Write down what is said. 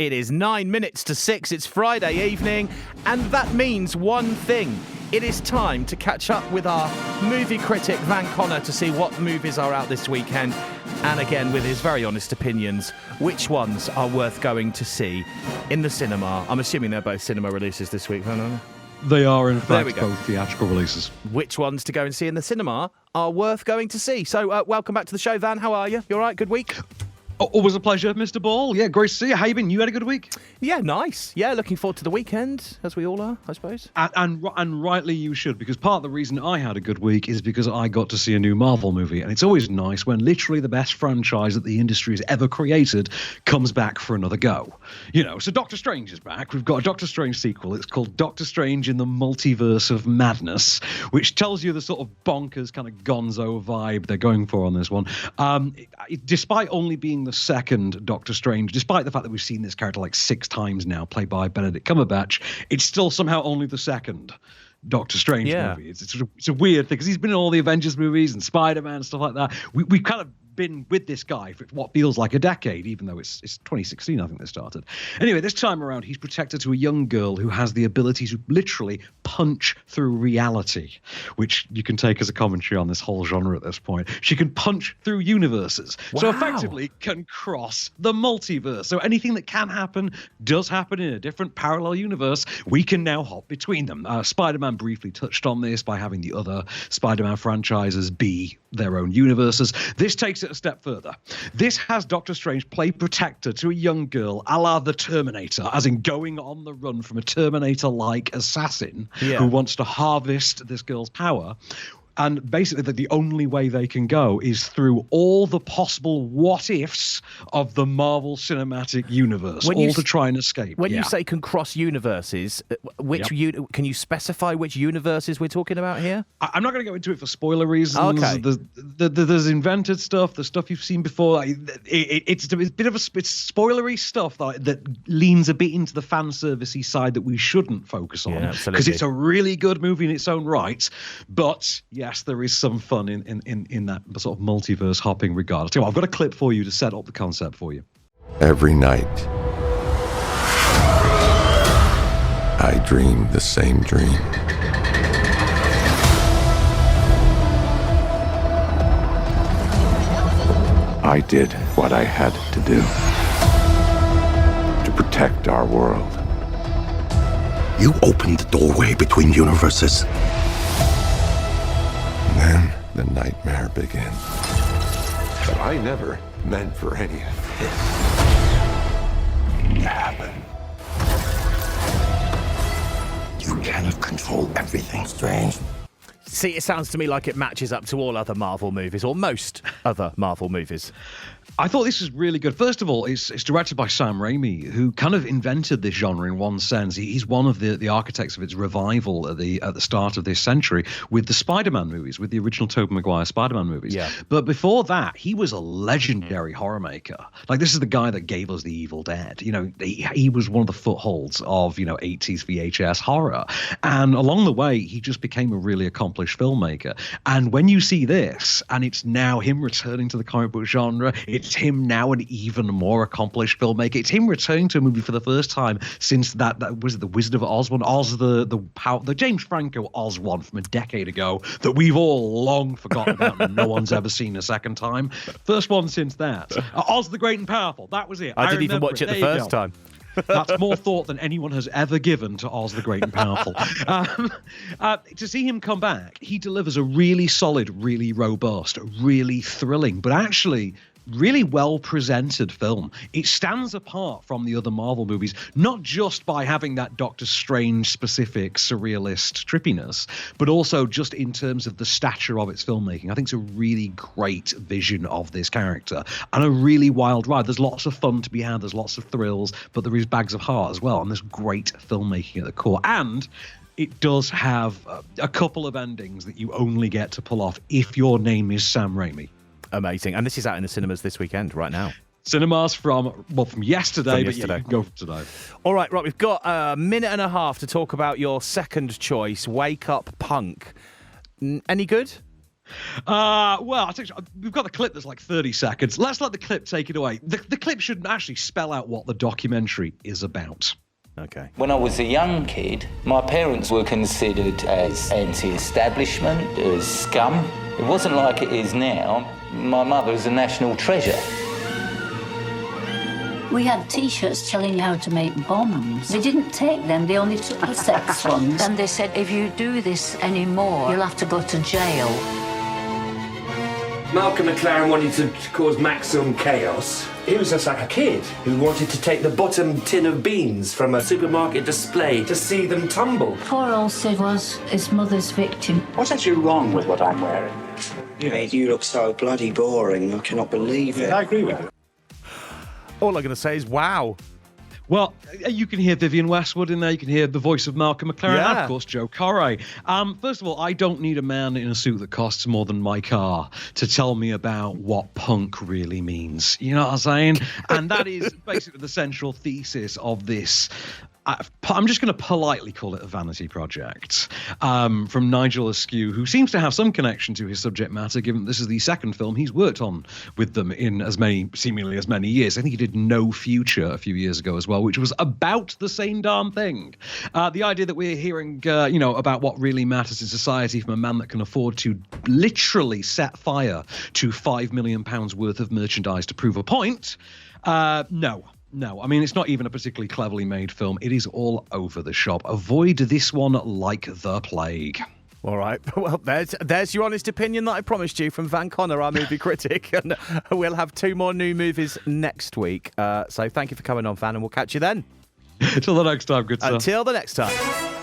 It is 9 minutes to 6. It's Friday evening, and that means one thing. It is time to catch up with our movie critic, Van Connor, to see what movies are out this weekend. And again, with his very honest opinions, which ones are worth going to see in the cinema. I'm assuming they're both cinema releases this week, Van. They are, in fact, both theatrical releases. Which ones to go and see in the cinema are worth going to see. So, welcome back to the show, Van. How are you? You all right? Good week? Always a pleasure, Mr. Ball. Yeah, great to see you. How you been? You had a good week? Yeah, nice. Yeah, looking forward to the weekend, as we all are, I suppose. And rightly you should, because part of the reason I had a good week is because I got to see a new Marvel movie. And it's always nice when literally the best franchise that the industry has ever created comes back for another go. You know, so Doctor Strange is back. We've got a Doctor Strange sequel. It's called Doctor Strange in the Multiverse of Madness, which tells you the sort of bonkers kind of gonzo vibe they're going for on this one. Despite only being the second Doctor Strange, despite the fact that we've seen this character like 6 times now, played by Benedict Cumberbatch, it's still somehow only the second Doctor Strange movie. It's a weird thing, because he's been in all the Avengers movies and Spider-Man and stuff like that. We've kind of been with this guy for what feels like a decade, even though it's 2016, I think they started. Anyway, this time around, he's protected to a young girl who has the ability to literally punch through reality, which you can take as a commentary on this whole genre at this point. She can punch through universes. Wow. So effectively can cross the multiverse. So anything that can happen does happen in a different parallel universe. We can now hop between them. Spider-Man briefly touched on this by having the other Spider-Man franchises be their own universes. This takes it a step further. This has Doctor Strange play protector to a young girl, a la the Terminator, as in going on the run from a Terminator-like assassin who wants to harvest this girl's power. And basically, the only way they can go is through all the possible what-ifs of the Marvel Cinematic Universe, to try and escape. When you say can cross universes, can you specify which universes we're talking about here? I'm not going to go into it for spoiler reasons. Okay. There's invented stuff, the stuff you've seen before. It's a bit of it's spoilery stuff that leans a bit into the fan servicey side that we shouldn't focus on, because it's a really good movie in its own right. But yes, there is some fun in that sort of multiverse hopping regard. So I've got a clip for you to set up the concept for you. Every night, I dream the same dream. I did what I had to do to protect our world. You opened the doorway between universes. Then the nightmare begins. But I never meant for any of this to happen. You cannot control everything, Strange. See, it sounds to me like it matches up to all other Marvel movies, or most other Marvel movies. I thought this was really good. First of all, it's directed by Sam Raimi, who kind of invented this genre in one sense. He's one of the architects of its revival at the start of this century with the Spider-Man movies, with the original Tobey Maguire Spider-Man movies. Yeah. But before that, he was a legendary horror maker. Like, this is the guy that gave us The Evil Dead. You know, he was one of the footholds of, 80s VHS horror. And along the way, he just became a really accomplished filmmaker. And when you see this, and it's now him returning to the comic book genre, it's him now an even more accomplished filmmaker. It's him returning to a movie for the first time since that was the Wizard of Oz one, the James Franco Oz one from a decade ago that we've all long forgotten about and no one's ever seen a second time. First one since that. Oz the Great and Powerful. That was it. I didn't even watch it the first time. That's more thought than anyone has ever given to Oz the Great and Powerful. To see him come back, he delivers a really solid, really robust, really thrilling, but actually really well-presented film. It stands apart from the other Marvel movies, not just by having that Doctor Strange-specific surrealist trippiness, but also just in terms of the stature of its filmmaking. I think it's a really great vision of this character and a really wild ride. There's lots of fun to be had, there's lots of thrills, but there is bags of heart as well, and there's great filmmaking at the core. And it does have a couple of endings that you only get to pull off if your name is Sam Raimi. Amazing. And this is out in the cinemas this weekend, right now. Cinemas from yesterday, but yeah, you can go from today. All right, we've got a minute and a half to talk about your second choice, Wake Up Punk. Any good? Well, I think we've got the clip that's like 30 seconds. Let's let the clip take it away. The clip should actually spell out what the documentary is about. Okay. When I was a young kid, my parents were considered as anti-establishment, as scum. It wasn't like it is now. My mother is a national treasure. We had T-shirts telling you how to make bombs. They didn't take them, they only took the sex ones. And they said, if you do this anymore, you'll have to go to jail. Malcolm McLaren wanted to cause maximum chaos. He was just like a kid who wanted to take the bottom tin of beans from a supermarket display to see them tumble. Poor old Sid was his mother's victim. What's actually wrong with what I'm wearing? You look so bloody boring, I cannot believe it. I agree with you. All I'm going to say is wow. Well, you can hear Vivienne Westwood in there. You can hear the voice of Malcolm McLaren, and of course, Joe Corey. First of all, I don't need a man in a suit that costs more than my car to tell me about what punk really means. You know what I'm saying? And that is basically the central thesis of this. I'm just going to politely call it a vanity project from Nigel Askew, who seems to have some connection to his subject matter, given this is the second film he's worked on with them in seemingly as many years. I think he did No Future a few years ago as well, which was about the same darn thing. The idea that we're hearing, about what really matters in society from a man that can afford to literally set fire to £5 million worth of merchandise to prove a point. No, I mean, it's not even a particularly cleverly made film. It is all over the shop. Avoid this one like the plague. All right. Well, there's your honest opinion that I promised you from Van Connor, our movie critic. And we'll have 2 more new movies next week. So thank you for coming on, Van, and we'll catch you then. Until the next time, good sir. Until the next time.